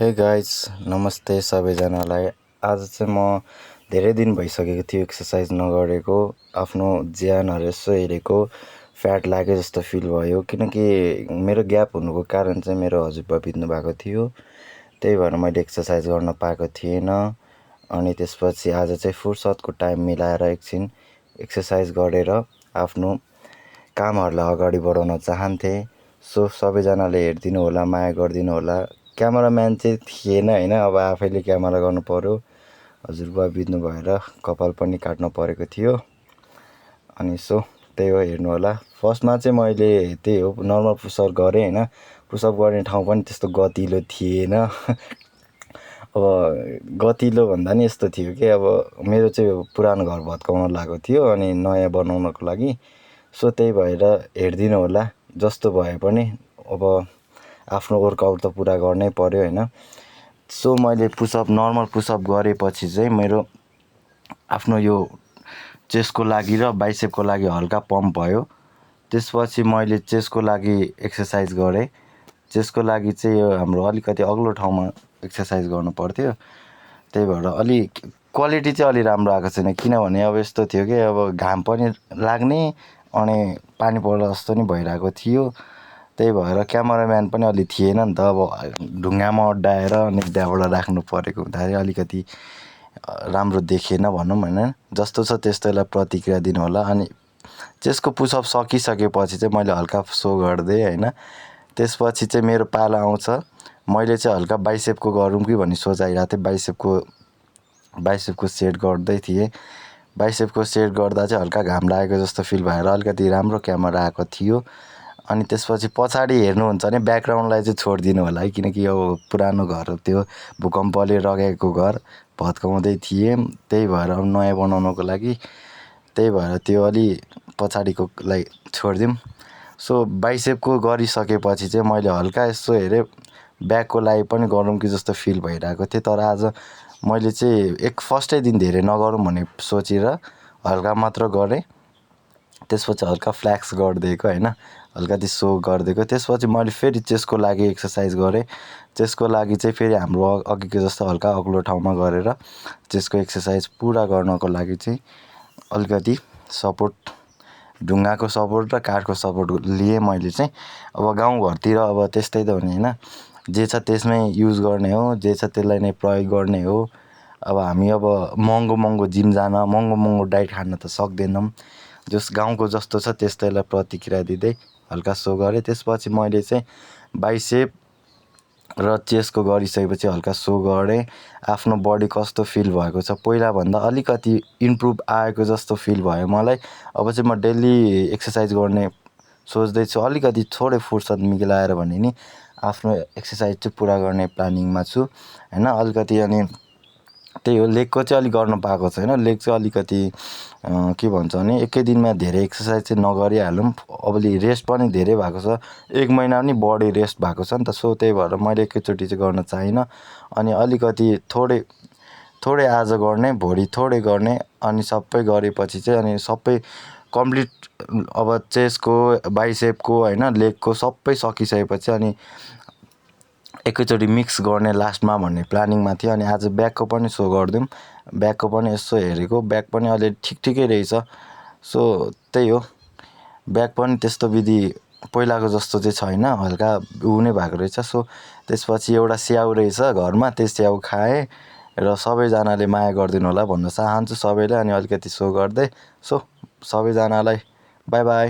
Hey guys नमस्ते सबैजनालाई। आज चाहिँ म धेरै दिन भइसकेको थियो एक्सर्साइज नगरेको। आफ्नो ज्यानहरू यसो हेरेको, फ्याट लागे जस्तो फिल भयो। किनकि मेरो ग्याप हुनुको कारण चाहिँ मेरो हजुरबा बित्नु भएको थियो। त्यही भएर मैले एक्सर्साइज गर्न पाएको थिएन। अनि त्यसपछि आज चाहिँ फुर्सदको टाइम मिलाएर एकछिन एक्सर्साइज गरेर आफ्नो कामहरूलाई अगाडि बढाउन चाहन्थेँ। सो सबैजनाले हेरिदिनु होला, माया गरिदिनु होला। क्यामेराम्यान चाहिँ थिएन हैन, अब आफैले क्यामेरा गर्नु पर्यो। हजुरबा बित्नु भएर कपाल पनि काट्नु परेको थियो। अनि सो त्यही हो, हेर्नु होला। फर्स्टमा चाहिँ मैले त्यही हो नर्मल पुसअप गरेँ हैन। पुसअप गर्ने ठाउँ पनि त्यस्तो गतिलो थिएन। अब गतिलो भन्दा नि यस्तो थियो कि अब मेरो चाहिँ पुरानो घर भत्काउन लागेको थियो अनि नयाँ बनाउनको लागि। सो त्यही भएर हेरिदिनु होला। जस्तो भए पनि अब आफ्नो वर्कआउट त पुरा गर्नै पर्यो हैन। सो मैले नर्मल पुसअप गरेपछि चाहिँ मेरो आफ्नो यो चेस्टको लागि र बाइसेपको लागि हल्का पम्प भयो। त्यसपछि मैले चेस्टको लागि एक्सर्साइज गरेँ। चेस्टको लागि चाहिँ यो हाम्रो अलिकति अग्लो ठाउँमा एक्सर्साइज गर्नु पर्थ्यो। त्यही भएर क्वालिटी चाहिँ अलि राम्रो आएको छैन। किनभने अब यस्तो थियो कि अब घाम पनि लाग्ने अनि पानी पर्ला जस्तो नि भइरहेको थियो। त्यही भएर क्यामेराम्यान पनि अलि थिएन नि त। अब ढुङ्गामा अड्डाएर अनि त्यहाँबाट राख्नु परेको हुँदाखेरि अलिकति राम्रो देखिएन भनौँ हैन। जस्तो छ त्यस्तैलाई प्रतिक्रिया दिनु होला। अनि चेस्टको पुसअप सकिसकेपछि चाहिँ मैले हल्का सो गरिदिएँ हैन। त्यसपछि चाहिँ मेरो पाला आउँछ। मैले चाहिँ हल्का बाइसेपको गरौँ कि भन्ने सोच आइरहेको थियो। बाइसेपको सेट गर्दै थिएँ। बाइसेपको सेट गर्दा चाहिँ हल्का घाम लागेको जस्तो फिल भएर अलिकति राम्रो क्यामेरा आएको थियो। अनि त्यसपछि पछाडि हेर्नुहुन्छ भने ब्याकग्राउन्डलाई चाहिँ छोडिदिनु होला है। किनकि यो पुरानो घर त्यो भूकम्पले रगेको घर भत्काउँदै थिएँ। त्यही भएर अब नयाँ बनाउनको लागि त्यही भएर त्यो अलि पछाडिकोलाई छोडिदिउँ। सो बाइसेपको गरिसकेपछि चाहिँ मैले हल्का यसो हेरेँ, ब्याकको लागि पनि गरौँ कि जस्तो फिल भइरहेको थियो। तर आज मैले चाहिँ फर्स्टै दिन धेरै नगरौँ भन्ने सोचेर हल्का मात्र गरेँ। त्यसपछि हल्का फ्ल्याक्स गरिदिएको हैन, अलिकति सो गरिदिएको। त्यसपछि मैले फेरि चेस्टको लागि एक्सर्साइज गरेँ। चेस्टको लागि चाहिँ फेरि हाम्रो अघिको जस्तो हल्का अग्लो ठाउँमा गरेर चेस्टको एक्सर्साइज पुरा गर्नको लागि चाहिँ अलिकति सपोर्ट, ढुङ्गाको सपोर्ट र काठको सपोर्ट लिएँ मैले चाहिँ। अब गाउँघरतिर अब त्यस्तै त हो नि हैन। जे छ त्यसमै युज गर्ने हो, जे छ त्यसलाई नै प्रयोग गर्ने हो। अब हामी अब महँगो जिम जान, महँगो डाइट खान त सक्दैनौँ। जस गाउँको जस्तो छ त्यस्तैलाई प्रतिक्रिया दिँदै हल्का सो गरेँ। त्यसपछि मैले चाहिँ बाइसेप र चेस्टको गरिसकेपछि हल्का सो गरेँ। आफ्नो बडी कस्तो फिल भएको छ पहिलाभन्दा अलिकति इम्प्रुभ आएको जस्तो फिल भयो मलाई। अब चाहिँ म डेली एक्सर्साइज गर्ने सोच्दैछु। अलिकति थोरै फुर्सद मिलाएर भने नि आफ्नो एक्सर्साइज चाहिँ पुरा गर्ने प्लानिङमा छु हैन। अलिकति अनि त्यही हो, लेगको चाहिँ अलिक गर्न पाएको छैन। लेग चाहिँ अलिकति के भन्छ भने एकै दिनमा धेरै एक्सर्साइज चाहिँ नगरिहालौँ। अबले रेस्ट पनि धेरै भएको छ। 1 महिना पनि बडी रेस्ट भएको छ नि त। सो त्यही भएर मैले एकैचोटि चाहिँ गर्न चाहिनँ। अनि अलिकति थोरै आज गर्ने, भोलि थोरै गर्ने अनि सबै गरेपछि चाहिँ अनि सबै कम्प्लिट अब चेस्टको, बाइसेपको हैन, लेगको सबै सकिसकेपछि अनि एकैचोटि मिक्स गर्ने लास्टमा भन्ने प्लानिङमा थियो। अनि आज ब्याकको पनि सो गरिदिउँ। ब्याकको पनि यसो हेरेको, ब्याक पनि अलि ठिकै रहेछ। सो त्यही हो, ब्याक पनि त्यस्तो विधि पहिलाको जस्तो चाहिँ छैन, हल्का नै भएको रहेछ। सो त्यसपछि एउटा स्याउ रहेछ घरमा, त्यो स्याउ खाएँ र सबैजनाले माया गरिदिनु होला भन्न चाहन्छु सबैले। अनि अलिकति सो गर्दै, सो सबैजनालाई बाई बाई।